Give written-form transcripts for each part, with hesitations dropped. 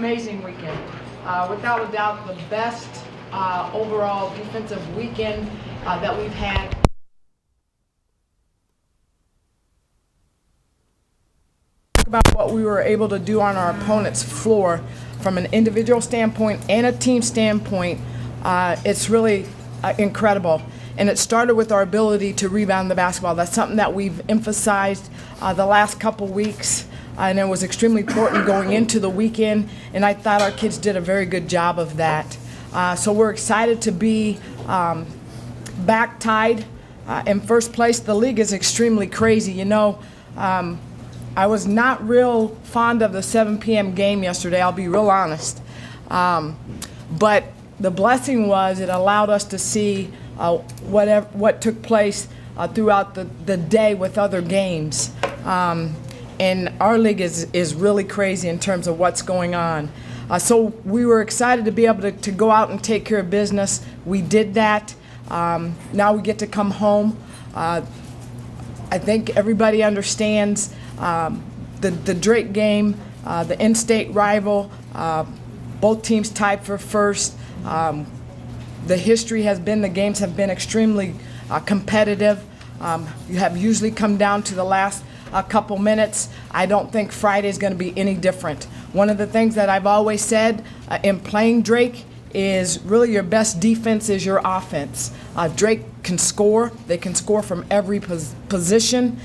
amazing weekend. Without a doubt, the best overall defensive weekend that we've had. About what we were able to do on our opponent's floor from an individual standpoint and a team standpoint, it's really incredible. And it started with our ability to rebound the basketball. That's something that we've emphasized the last couple weeks, and it was extremely important going into the weekend, and I thought our kids did a very good job of that. So we're excited to be back tied in first place. The league is extremely crazy. You know, I was not real fond of the 7 p.m. game yesterday, I'll be real honest. But the blessing was it allowed us to see what took place throughout the day with other games. And our league is really crazy in terms of what's going on. So we were excited to be able to go out and take care of business. We did that. Now we get to come home. I think everybody understands the Drake game, the in-state rival, both teams tied for first. The history has been, the games have been extremely competitive. You have usually come down to the last couple minutes. I don't think Friday is going to be any different. One of the things that I've always said in playing Drake is really your best defense is your offense. Drake can score. They can score from every position.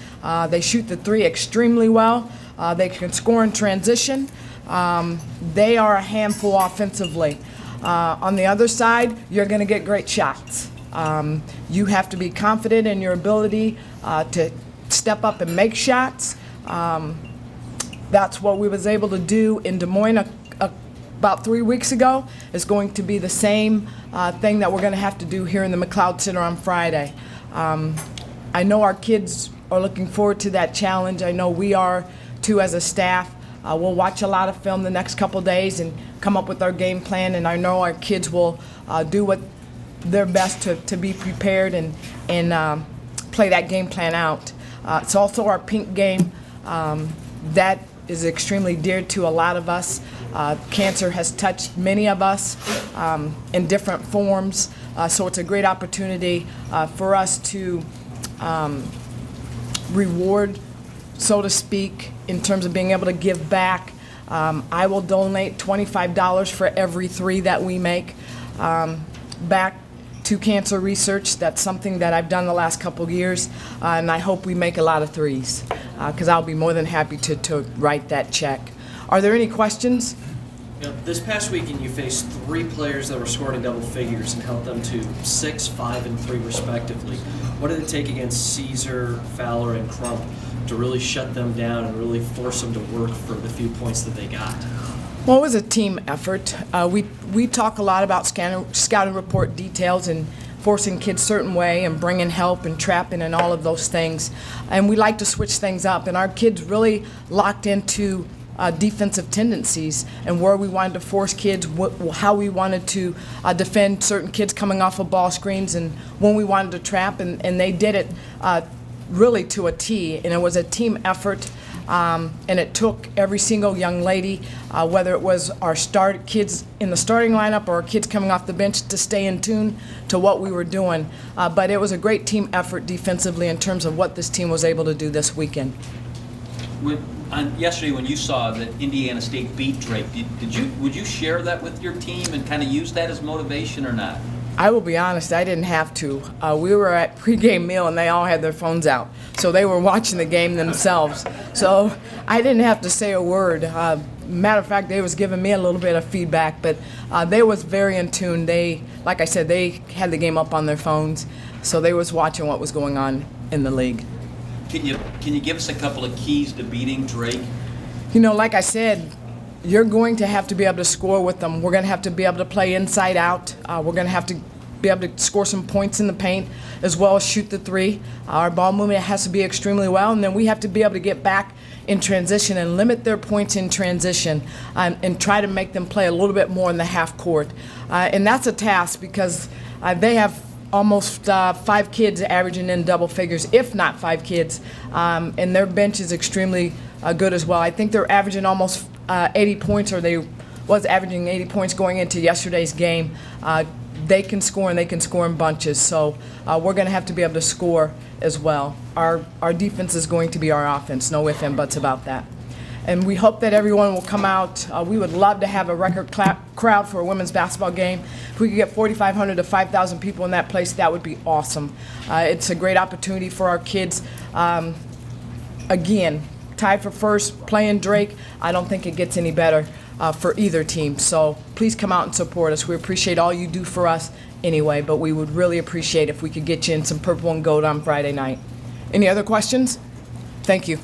They shoot the three extremely well. They can score in transition. They are a handful offensively. On the other side, you're going to get great shots. You have to be confident in your ability to step up and make shots. That's what we was able to do in Des Moines about 3 weeks ago. Is going to be the same thing that we're going to have to do here in the McLeod Center on Friday. I know our kids are looking forward to that challenge. I know we are too as a staff. We'll watch a lot of film the next couple days and come up with our game plan, and I know our kids will do what their best to be prepared and play that game plan out. It's also our pink game. That is extremely dear to a lot of us. Cancer has touched many of us in different forms, so it's a great opportunity for us to reward, so to speak, in terms of being able to give back. I will donate $25 for every 3 that we make back to cancer research. That's something that I've done the last couple years, and I hope we make a lot of 3s because I'll be more than happy to write that check. Are there any questions? You know, this past weekend you faced 3 players that were scoring in double figures and held them to 6, 5, and 3 respectively. What did it take against Caesar, Fowler, and Crump to really shut them down and really force them to work for the few points that they got? Well, it was a team effort. We talk a lot about scouting report details and forcing kids a certain way and bringing help and trapping and all of those things. And we like to switch things up. And our kids really locked into defensive tendencies and where we wanted to force kids, how we wanted to defend certain kids coming off of ball screens and when we wanted to trap. And they did it really to a T. And it was a team effort. And it took every single young lady, whether it was our kids in the starting lineup or our kids coming off the bench, to stay in tune to what we were doing. But it was a great team effort defensively in terms of what this team was able to do this weekend. Yesterday, when you saw that Indiana State beat Drake, would you share that with your team and kind of use that as motivation or not? I will be honest, I didn't have to. We were at pregame meal and they all had their phones out. So they were watching the game themselves. So I didn't have to say a word. Matter of fact, they was giving me a little bit of feedback, but they was very in tune. Like I said, they had the game up on their phones. So they was watching what was going on in the league. Can you give us a couple of keys to beating Drake? You know, like I said, you're going to have to be able to score with them. We're going to have to be able to play inside out. We're going to have to be able to score some points in the paint as well as shoot the 3. Our ball movement has to be extremely well, and then we have to be able to get back in transition and limit their points in transition and try to make them play a little bit more in the half court. And that's a task because they have almost 5 kids averaging in double figures, if not 5 kids, and their bench is extremely good as well. I think they're averaging almost 80 points, or they was averaging 80 points going into yesterday's game. They can score, and they can score in bunches. So we're going to have to be able to score as well. Our defense is going to be our offense. No ifs and buts about that. And we hope that everyone will come out. We would love to have a record crowd for a women's basketball game. If we could get 4,500 to 5,000 people in that place, that would be awesome. It's a great opportunity for our kids. Again, tied for first, playing Drake. I don't think it gets any better for either team. So please come out and support us. We appreciate all you do for us anyway, but we would really appreciate if we could get you in some purple and gold on Friday night. Any other questions? Thank you.